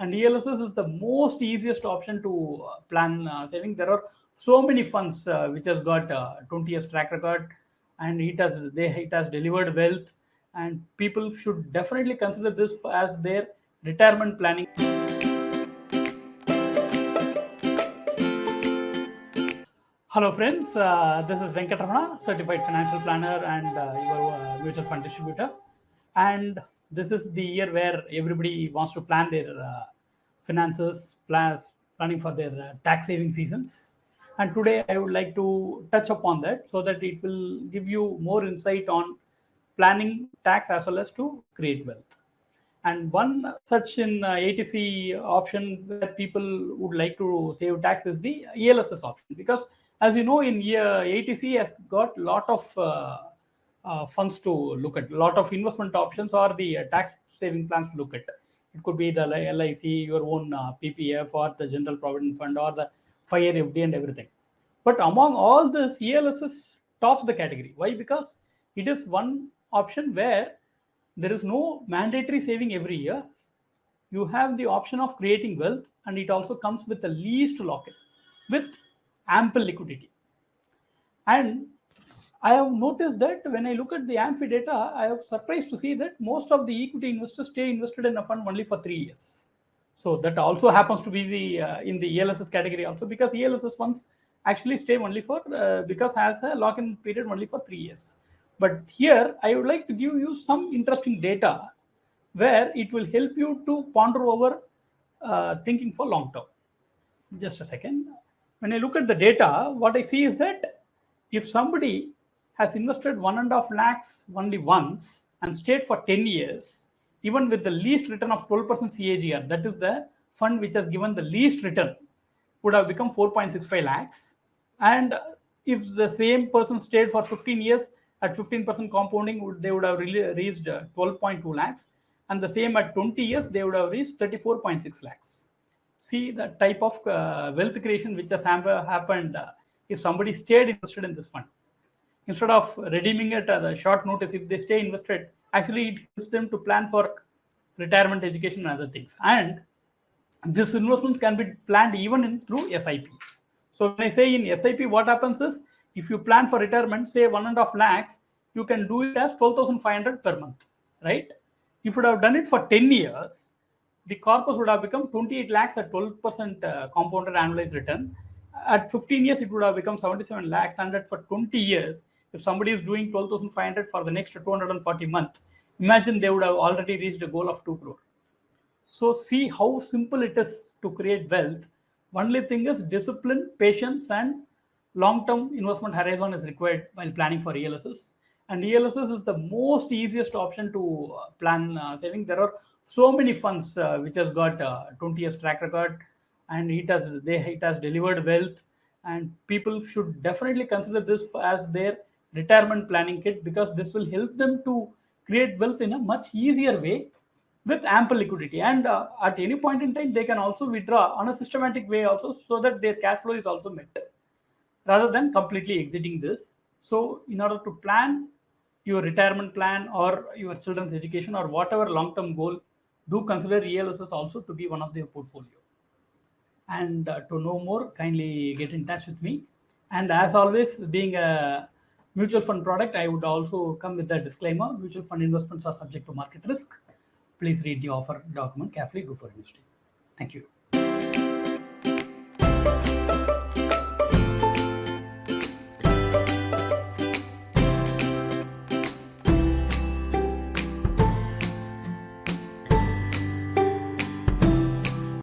And ELSS is the most easiest option to plan saving. There are so many funds which has got 20 years track record, and it has delivered wealth, and people should definitely consider this as their retirement planning. Hello friends, this is Venkatramana, certified financial planner and your mutual fund distributor. And this is the year where everybody wants to plan their finances, planning for their tax saving seasons. And today I would like to touch upon that so that it will give you more insight on planning tax as well as to create wealth. And one such in ATC option where people would like to save tax is the ELSS option, because as you know, in ATC has got a lot of funds to look at, a lot of investment options or the tax saving plans to look at. It could be the LIC, your own PPF, or the General Provident Fund, or the FIRE FD and everything. But among all this, ELSS tops the category. Why? Because it is one option where there is no mandatory saving every year. You have the option of creating wealth, and it also comes with the least lock-in with ample liquidity. And I have noticed that when I look at the AMFI data, I am surprised to see that most of the equity investors stay invested in a fund only for 3 years. So that also happens to be the in the ELSS category also, because ELSS funds actually stay only for because has a lock-in period only for 3 years. But here I would like to give you some interesting data where it will help you to ponder over thinking for long term. Just a second. When I look at the data, what I see is that if somebody has invested 1.5 lakhs only once and stayed for 10 years, even with the least return of 12% CAGR, that is the fund which has given the least return, would have become 4.65 lakhs. And if the same person stayed for 15 years at 15% compounding, they would have reached 12.2 lakhs. And the same at 20 years, they would have reached 34.6 lakhs. See the type of wealth creation which has happened if somebody stayed invested in this fund. Instead of redeeming it at a short notice, if they stay invested, actually it helps them to plan for retirement, education, and other things. And this investment can be planned even through SIP. So when I say in SIP, what happens is, if you plan for retirement, say 1.5 lakhs, you can do it as 12,500 per month, right? If you would have done it for 10 years, the corpus would have become 28 lakhs at 12% compounded annualized return. At 15 years, it would have become 77 lakhs. And for 20 years, if somebody is doing 12,500 for the next 240 months, imagine they would have already reached a goal of 2 crore. So see how simple it is to create wealth. Only thing is discipline, patience, and long-term investment horizon is required while planning for ELSS. And ELSS is the most easiest option to plan saving. There are so many funds which has got 20 years track record, and it has delivered wealth, and people should definitely consider this as their retirement planning kit, because this will help them to create wealth in a much easier way with ample liquidity. And at any point in time, they can also withdraw on a systematic way also, so that their cash flow is also met, rather than completely exiting this. So in order to plan your retirement plan or your children's education or whatever long-term goal, do consider ELSS also to be one of their portfolio. And to know more, kindly get in touch with me. And as always, being a mutual fund product, I would also come with a disclaimer: mutual fund investments are subject to market risk. Please read the offer document carefully before investing. Thank you.